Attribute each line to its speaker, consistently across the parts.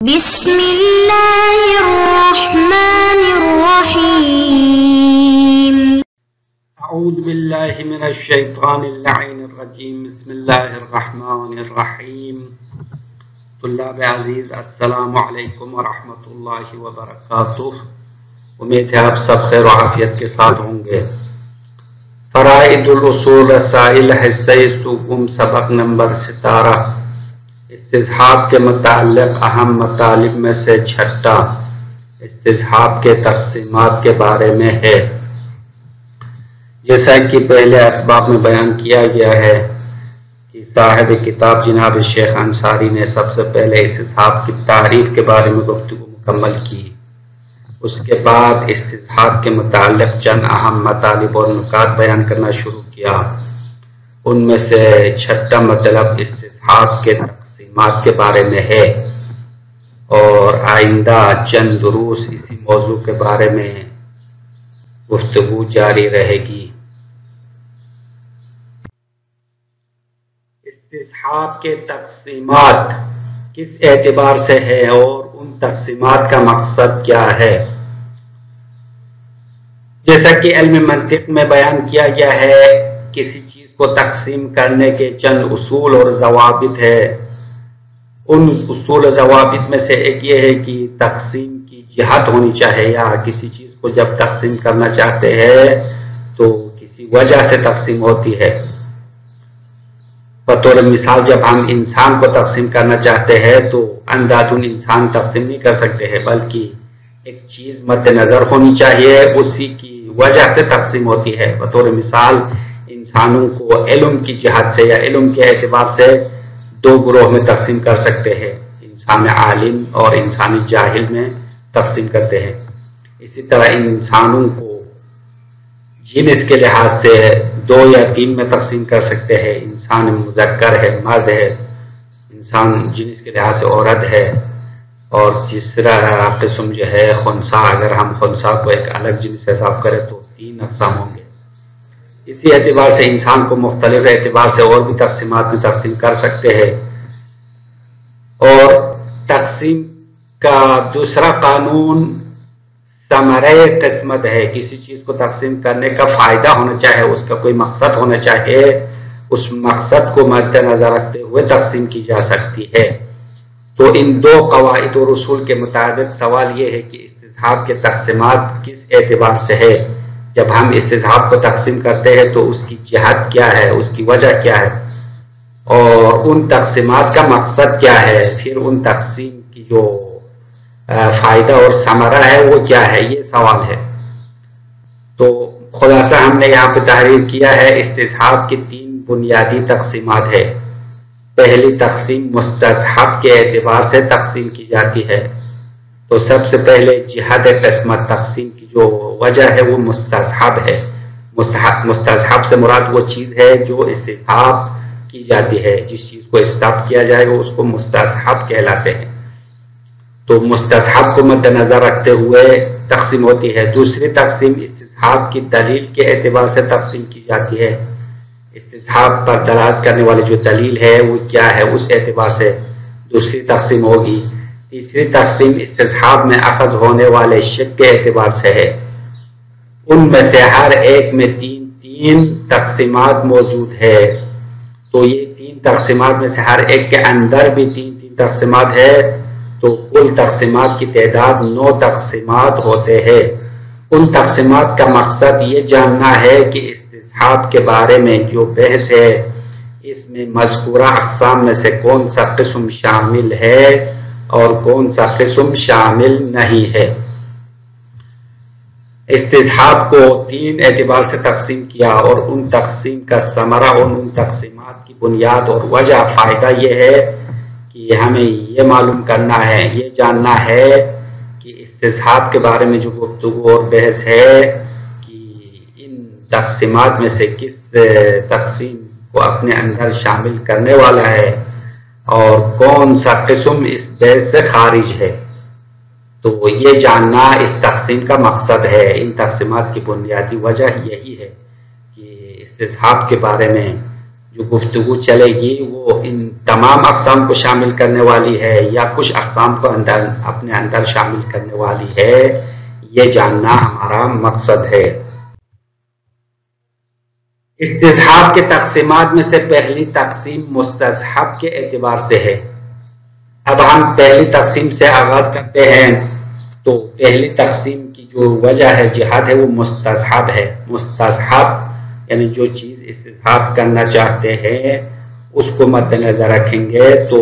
Speaker 1: بسم الله الرحمن الرحيم.
Speaker 2: أعوذ بالله من الشيطان اللعين الرجيم. بسم الله الرحمن الرحيم. طلاب عزیز السلام علیکم ورحمۃ اللہ وبرکاتہ. امید ہے آپ سب خیر و عافیت کے ساتھ ہوں گے. فرائض الاصول رسائل حصہ سوم سبق نمبر 17 استصحاب کے متعلق اہم مطالب میں سے چھٹا استصحاب کے تقسیمات کے بارے میں ہے. جیسا کہ پہلے اسباب میں بیان کیا گیا ہے کہ صاحب کتاب جناب شیخ انصاری نے سب سے پہلے استصحاب کی تعریف کے بارے میں گفتگو مکمل کی. اس کے بعد استصحاب کے متعلق چند اہم مطالب اور نکات بیان کرنا شروع کیا. ان میں سے چھٹا مطلب استصحاب کے تقسیمات کے بارے میں ہے اور آئندہ چند دروس اسی موضوع کے بارے میں گفتگو جاری رہے گی. استصحاب کے تقسیمات کس اعتبار سے ہے اور ان تقسیمات کا مقصد کیا ہے؟ جیسا کہ علم منطق میں بیان کیا گیا ہے، کسی چیز کو تقسیم کرنے کے چند اصول اور ضوابط ہے. ان اصول و ضوابط میں سے ایک یہ ہے کہ تقسیم کی جہت ہونی چاہیے، یا کسی چیز کو جب تقسیم کرنا چاہتے ہیں تو کسی وجہ سے تقسیم ہوتی ہے. بطور مثال جب ہم انسان کو تقسیم کرنا چاہتے ہیں تو اندھادھند انسان تقسیم نہیں کر سکتے ہیں، بلکہ ایک چیز مد نظر ہونی چاہیے، اسی کی وجہ سے تقسیم ہوتی ہے. بطور مثال انسانوں کو علم کی جہت سے یا علم کے اعتبار سے دو گروہ میں تقسیم کر سکتے ہیں، انسان عالم اور انسانی جاہل میں تقسیم کرتے ہیں. اسی طرح انسانوں کو جنس کے لحاظ سے دو یا تین میں تقسیم کر سکتے ہیں. انسان مذکر ہے، مرد ہے، انسان جنس کے لحاظ سے عورت ہے، اور تیسرا قسم جو ہے خنثی. اگر ہم خنثی کو ایک الگ جنس حساب کریں تو 3 اقسام ہوں گے. اسی اعتبار سے انسان کو مختلف اعتبار سے اور بھی تقسیمات میں تقسیم کر سکتے ہیں. اور تقسیم کا دوسرا قانون ثمرہ قسمت ہے. کسی چیز کو تقسیم کرنے کا فائدہ ہونا چاہے، اس کا کوئی مقصد ہونا چاہیے، اس مقصد کو مد نظر رکھتے ہوئے تقسیم کی جا سکتی ہے. تو ان دو قواعد اور اصول کے مطابق سوال یہ ہے کہ استصحاب کے تقسیمات کس اعتبار سے ہے. جب ہم استصحاب کو تقسیم کرتے ہیں تو اس کی جہت کیا ہے، اس کی وجہ کیا ہے، اور ان تقسیمات کا مقصد کیا ہے، پھر ان تقسیم کی جو فائدہ اور ثمرہ ہے وہ کیا ہے، یہ سوال ہے. تو خلاصہ ہم نے یہاں پہ تحریر کیا ہے استصحاب کی 3 بنیادی تقسیمات ہے. پہلی تقسیم مستصحب کے اعتبار سے تقسیم کی جاتی ہے. تو سب سے پہلے جہت قسمت تقسیم کی جو وجہ ہے وہ مستصحب ہے. مستصحب سے مراد وہ چیز ہے جو استصحاب کی جاتی ہے. جس چیز کو استصحاب کیا جائے گا اس کو مستصحب کہلاتے ہیں. تو مستصحب کو مد نظر رکھتے ہوئے تقسیم ہوتی ہے. دوسری تقسیم استصحاب کی دلیل کے اعتبار سے تقسیم کی جاتی ہے. استصحاب پر دلالت کرنے والی جو دلیل ہے وہ کیا ہے، اس اعتبار سے دوسری تقسیم ہوگی. تیسری تقسیم استصحاب میں اخذ ہونے والے شق کے اعتبار سے ہے. ان میں سے ہر ایک میں 3 تقسیمات موجود ہے. تو یہ 3 تقسیمات میں سے ہر ایک کے اندر بھی 3 تقسیمات ہے. تو کل تقسیمات کی تعداد 9 تقسیمات ہوتے ہیں. ان تقسیمات کا مقصد یہ جاننا ہے کہ استصحاب کے بارے میں جو بحث ہے اس میں مذکورہ اقسام میں سے کون سا قسم شامل ہے اور کون سا قسم شامل نہیں ہے. استصحاب کو 3 اعتبار سے تقسیم کیا اور ان تقسیم کا ثمرہ اور ان تقسیمات کی بنیاد اور وجہ فائدہ یہ ہے کہ ہمیں یہ معلوم کرنا ہے، یہ جاننا ہے کہ استصحاب کے بارے میں جو گفتگو اور بحث ہے کہ ان تقسیمات میں سے کس تقسیم کو اپنے اندر شامل کرنے والا ہے اور کون سا قسم اس بحث سے خارج ہے. تو یہ جاننا اس تقسیم کا مقصد ہے. ان تقسیمات کی بنیادی وجہ یہی ہے کہ استصحاب کے بارے میں جو گفتگو چلے گی وہ ان تمام اقسام کو شامل کرنے والی ہے یا کچھ اقسام کو اپنے اندر شامل کرنے والی ہے، یہ جاننا ہمارا مقصد ہے۔ استصحاب کے تقسیمات میں سے پہلی تقسیم مستصحب کے اعتبار سے ہے۔ اب ہم پہلی تقسیم سے آغاز کرتے ہیں، تو پہلی تقسیم کی جو وجہ ہے، جہت ہے، وہ مستصحب ہے۔ مستصحب یعنی جو چیز استصحاب کرنا چاہتے ہیں اس کو مد نظر رکھیں گے تو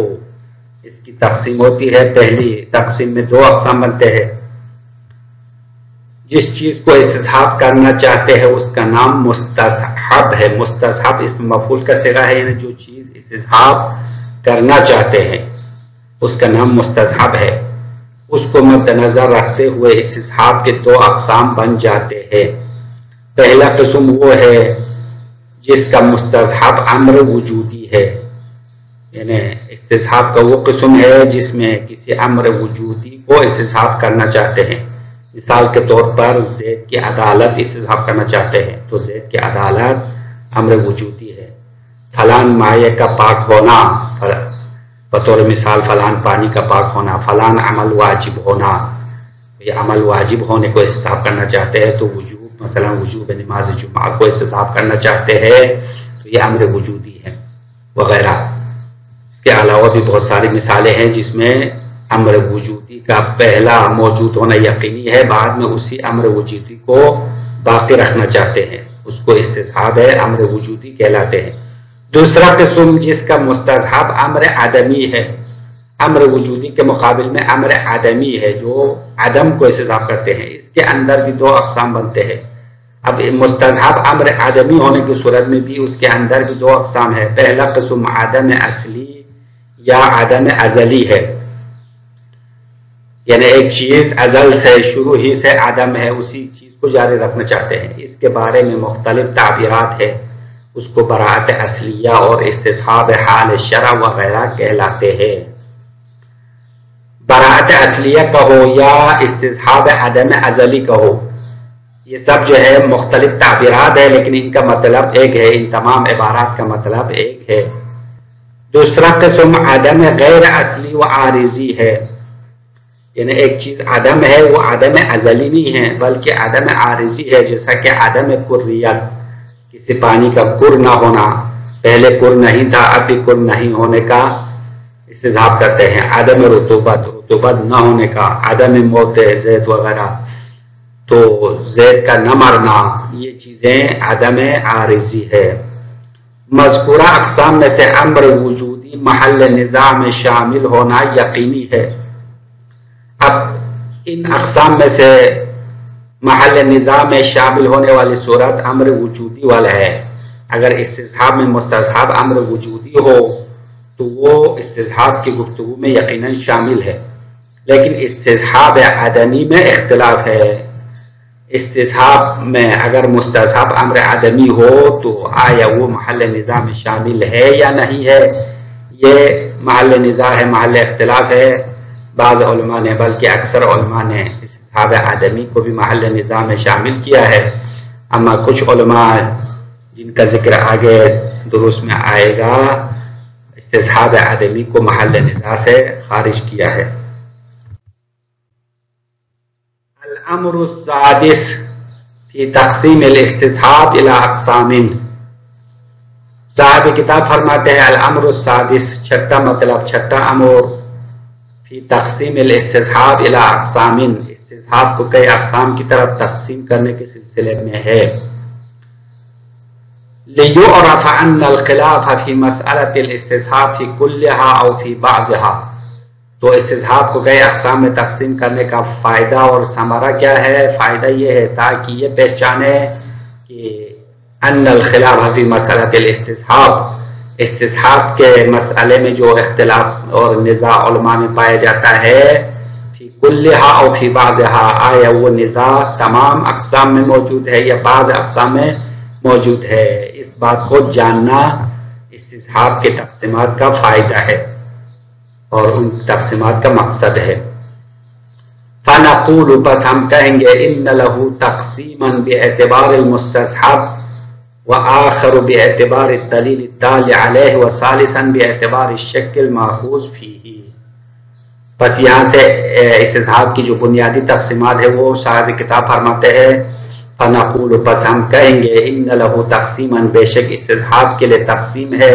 Speaker 2: اس کی تقسیم ہوتی ہے۔ پہلی تقسیم میں دو اقسام بنتے ہیں۔ جس چیز کو استصحاب کرنا چاہتے ہیں اس کا نام مستصحب ہے۔ مستصحب اسم مفعول کا صیغہ ہے، یعنی جو چیز استصحاب کرنا چاہتے ہیں اس کا نام مستصحب ہے۔ اس کو مد نظر رکھتے ہوئے استصحاب کے دو اقسام بن جاتے ہیں۔ پہلا قسم وہ ہے جس کا مستصحب امر وجودی ہے، یعنی استصحاب کا وہ قسم ہے جس میں کسی امر وجودی کو استصحاب کرنا چاہتے ہیں۔ مثال کے طور پر زید کی عدالت استصحاب کرنا چاہتے ہیں تو زید کی عدالت امر وجودی ہے۔ فلان مائع کا پاک ہونا، بطور مثال فلان پانی کا پاک ہونا، فلان عمل واجب ہونا، یہ عمل واجب ہونے کو استصحاب کرنا چاہتے ہیں تو وجوب، مثلا وجوب نماز جمعہ کو استصحاب کرنا چاہتے ہیں تو یہ امر وجودی ہے وغیرہ۔ اس کے علاوہ بھی بہت ساری مثالیں ہیں جس میں امر وجودی کا پہلا موجود ہونا یقینی ہے، بعد میں اسی امر وجودی کو باقی رکھنا چاہتے ہیں، اس کو استصحاب ہے، امر وجودی کہلاتے ہیں۔ دوسرا قسم جس کا مستصحب امر عدمی ہے، امر وجودی کے مقابل میں امر عدمی ہے جو عدم کو استصحاب کرتے ہیں، اس کے اندر بھی دو اقسام بنتے ہیں۔ اب مستحب امر عدمی ہونے کی صورت میں بھی اس کے اندر بھی دو اقسام ہے۔ پہلا قسم عدم اصلی یا عدم ازلی ہے، یعنی ایک چیز ازل سے، شروع ہی سے عدم ہے، اسی چیز کو جاری رکھنا چاہتے ہیں۔ اس کے بارے میں مختلف تعبیرات ہے، اس کو براءت اصلیہ اور استصحاب حال شرع وغیرہ کہلاتے ہیں۔ براءت اصلیہ کہو یا استصحاب عدم ازلی کہو، یہ سب جو ہے مختلف تعبیرات ہے لیکن ان کا مطلب ایک ہے، ان تمام عبارات کا مطلب ایک ہے۔ دوسرا قسم عدم غیر اصلی و عارضی ہے، یعنی ایک چیز عدم ہے، وہ عدم ازلی نہیں ہے بلکہ عدم عارضی ہے، جیسا کہ عدم کریت، کسی پانی کا کر نہ ہونا، پہلے کر نہیں تھا اب بھی کر نہیں ہونے کا استصحاب کرتے ہیں۔ عدم رطوبت، رطوبت نہ ہونے کا، عدم موت زید وغیرہ، تو زید کا نہ مرنا، یہ چیزیں عدم عارضی ہے۔ مذکورہ اقسام میں سے امر وجودی محل نزاع میں شامل ہونا یقینی ہے۔ اب ان اقسام میں سے محل نزاع میں شامل ہونے والی صورت امر وجودی والا ہے۔ اگر استصحاب میں مستصحب امر وجودی ہو تو وہ استصحاب کی گفتگو میں یقیناً شامل ہے، لیکن استصحاب عدمی میں اختلاف ہے۔ استصحاب میں اگر مستصحب امر عدمی ہو تو آیا وہ محل نزاع میں شامل ہے یا نہیں ہے، یہ محل نزاع ہے، محل اختلاف ہے۔ بعض علماء نے بلکہ اکثر علماء نے استصحاب عدمی کو بھی محل نزاع میں شامل کیا ہے، اما کچھ علماء جن کا ذکر آگے دروس میں آئے گا استصحاب عدمی کو محل نزاع سے خارج کیا ہے۔ الامر السادس فی تقسیم الاستصحاب الى اقسام، صاحب کتاب فرماتے ہیں الامر السادس، چھٹا مطلب، چھٹا امر، فی تقسیم الاستصحاب الى اقسام، استصحاب کو کئی اقسام کی طرف تقسیم کرنے کے سلسلے میں ہے۔ لِيُعْرَفَ أَنَّ الْخِلَافَ فِي مَسْأَلَةِ الْإِسْتِصْحَابِ فِي كُلِّهَا أَوْ فِي بَعْضِهَا، تو استصحاب کو کئی اقسام میں تقسیم کرنے کا فائدہ اور ثمرہ کیا ہے؟ فائدہ یہ ہے تاکہ یہ پہچانے کہ ان الخلاف فی مسئلۃ الاستصحاب، استصحاب کے مسئلے میں جو اختلاف اور نزاع علماء میں پایا جاتا ہے، فی کلھا او فی بعضھا، آیا وہ نزاع تمام اقسام میں موجود ہے یا بعض اقسام میں موجود ہے، اس بات کو جاننا استصحاب کے تقسیمات کا فائدہ ہے اور ان تقسیمات کا مقصد ہے۔ فَنَقُولُ، بس ہم کہیں گے، إِنَّ لَهُ تَقْسِيمًا بِاعْتِبَارِ الْمُسْتَصْحَبِ، وآخر باعتبار الدلیل الدال علیہ وثالثا باعتبار الشک الماخوذ فیہ. بس یہاں سے استصحاب کی جو بنیادی تقسیمات ہے وہ صاحب کتاب فرماتے ہیں فنقول بس ہم کہیں گے ان لہ تقسیما بے شک استصحاب کے لیے تقسیم ہے